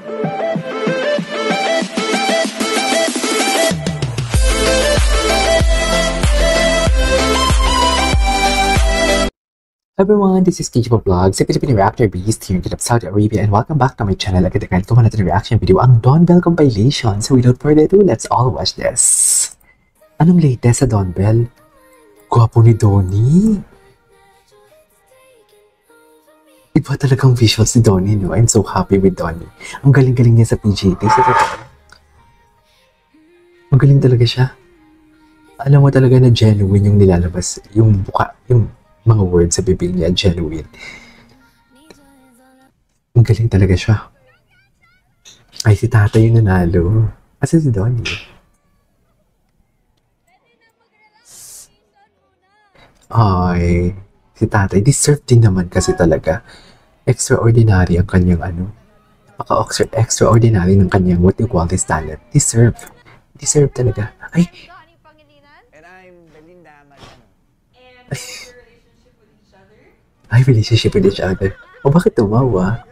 Everyone, this is Kijibo Vlogs, a Filipino reactor beast here in Saudi Arabia, and welcome back to my channel. Agad ko na natin reaction video ang Dawn Bell compilation. So without further ado, let's all watch this. Anong latest sa Dawn Bell? Gwapo ni Donnie. Iba talagang visuals ni Donnie, no? I'm so happy with Donnie. Ang galing-galing niya sa PJT. Ang galing talaga siya. Alam mo talaga na genuine yung nilalabas, yung buka, yung mga words sa bibig niya, genuine. Ang galing talaga siya. Ay, si tatay yung nanalo. Kasi si Donnie. Ay, si tatay, deserve din naman kasi talaga. Extraordinary ang kanyang extraordinary ng kanyang what you call this talent. Deserve. Deserve talaga. Ay. Ay, relationship with each other. O bakit tumawa?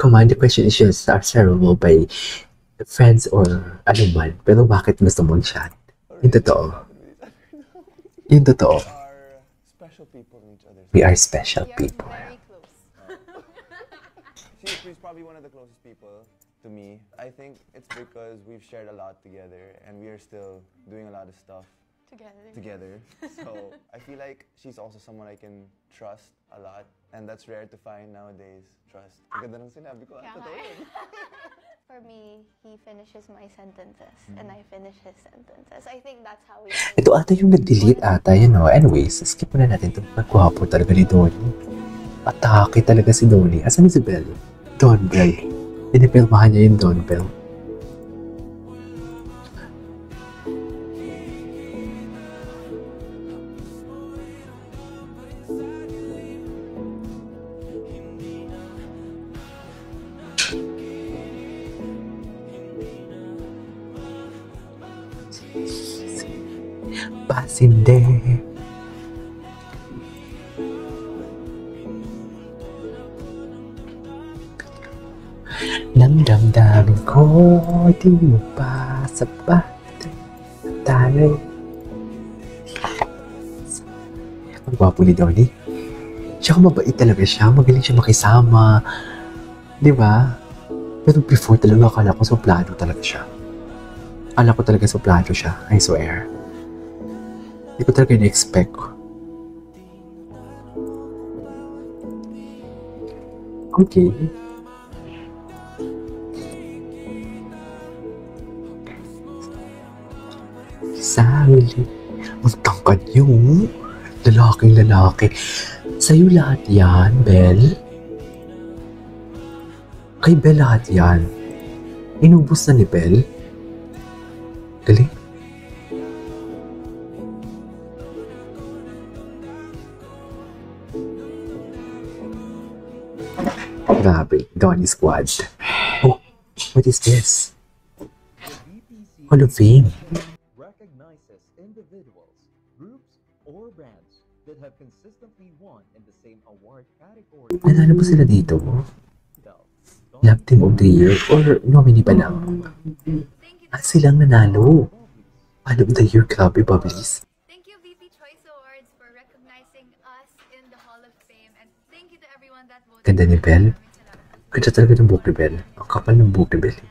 Command the question is just answerable by friends or ano man. Pero bakit gusto mong chat? Yung totoo. Yung totoo. We are special people. She's probably one of the closest people to me. I think it's because we've shared a lot together and we are still doing a lot of stuff together. So I feel like she's also someone I can trust a lot, and that's rare to find nowadays. Trust. Ganda ng sinabi ko. For me, he finishes my sentences and I finish his sentences. I think that's how we. Ito ata yung nag-delete ata, you know. Anyways, skip muna natin ito. Nagwapo talaga ni Donnie. Atake talaga si Donnie. Asan si Bell? Dawn Bell. Pinipirmahan niya yung Dawn Bell. Pasinde. Nang damdamin ko, di mo pa sapat tayo. Ang gwapo ni Donnie. Siya mabait talaga siya. Magaling siya makisama. Di ba? Pero before talaga akala ko suplado talaga siya. Akala ko talaga suplado siya. I swear. Hindi ko talaga na-expect. Okay. Sa huli, ang tangkad niyo. Lalaking lalaki. Sa'yo lahat yan, Belle. Kay Belle lahat yan. Inubos na ni Belle. Galing. Grabe, Donnie Squad. Oh, what is this? Hall of Fame. Recognizes individuals, groups, or brands that have consistently won in the same award category. Nanalo ba sila dito? Love Team of the Year or nominee pa lang? At silang nanalo. Fan of the Year, grabe, Bubblies. Thank you, VP Choice Awards, for recognizing us in the Hall of Fame, and thank you to everyone that voted. Ganda ni Belle. Ganda talaga ng buhok ni Belle. Ang kapal ng buhok ni Belle.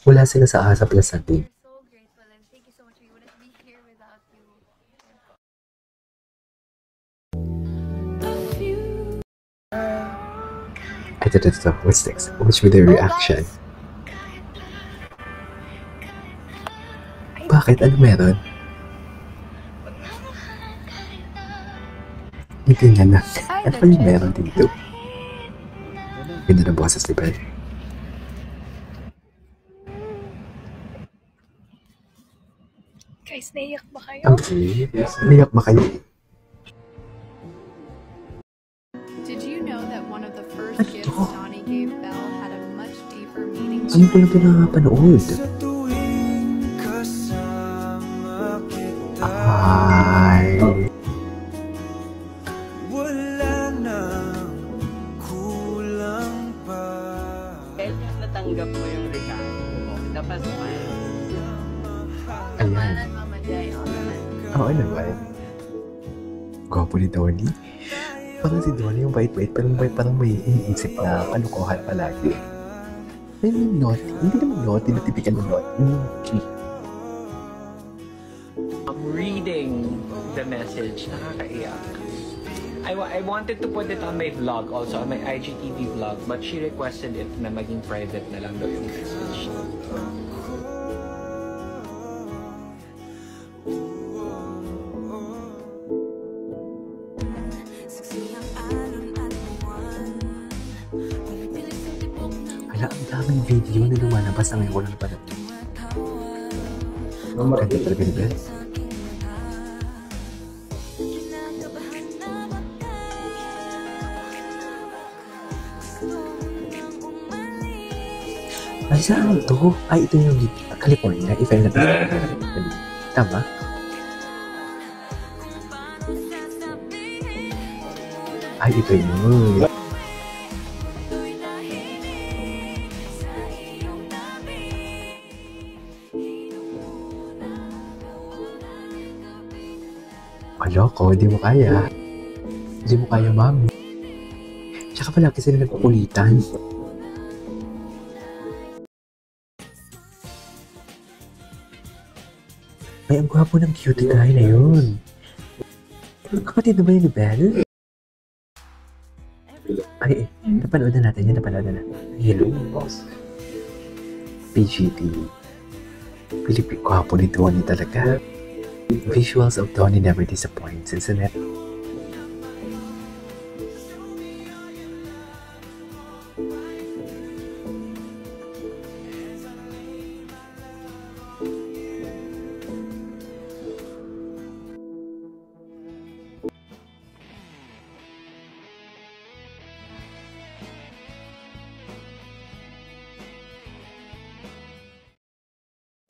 Wala sila sa Asa Plus natin. So grateful, and thank you so much. We wouldn't be here without you. Ito. What's next? Watch with their reaction. Bakit? Ano meron? Hindi na. Ano pa yung meron dito? Ganda ng boses ni Belle. Guys, naiyak ba kayo? Okay. Naiyak ba kayo? Did you know that one of the first gifts Donnie gave Belle had a much deeper meaning to Ano ko lang pinapanood? Ay. Wala nang kulang pa. natanggap mo yung regalo ko. Tapos smile. Ayan. Oo naman. Gwapo ni Donnie. Parang si Donnie yung bait-bait, parang may iniisip na kalukuhan palagi. I mean, naughty. Hindi naman naughty na typical na naughty. I'm reading the message. Nakakaiyak. I wanted to put it on my vlog also, on my IGTV vlog, but she requested it na maging private na lang daw yung message. Hala, ang daming video na lumalabas na ngayon ko lang napanood. Ang ganda talaga ni Belle. Ay, saan to? Ay, ito yung California, if I'm not mistaken. Tama? Ay, ito yun. Loko, hindi mo kaya. Hindi mo kaya, mami. Tsaka palagi sila nagkukulitan. Ay, ang gwapo ng cutie guy na yun. Kapatid na ba yun ni Belle? Ay, napanood na natin yun. Hello. PGT. Pilipin gwapo ni Donnie talaga. Visuals of Donnie never disappoints, isn't it?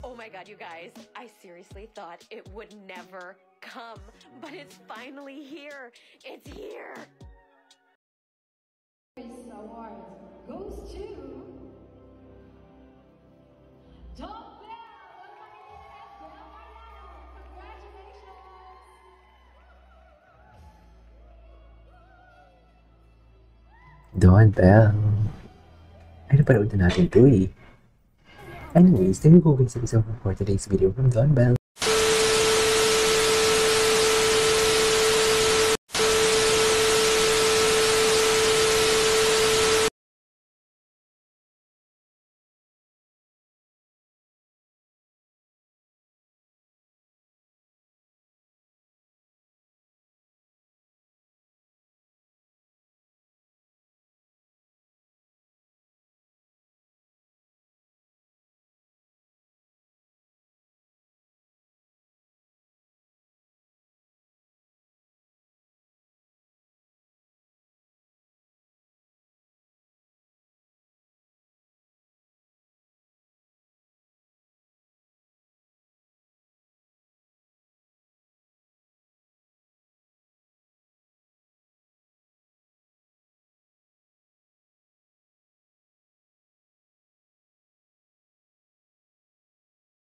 Oh my god, you guys, I seriously thought it would never come, but it's finally here. It's here. This award goes to Don Bell. Congratulations. Don Bell. Ay, napanood na natin ito eh. Anyways, there you go guys, for today's video from Don Bell.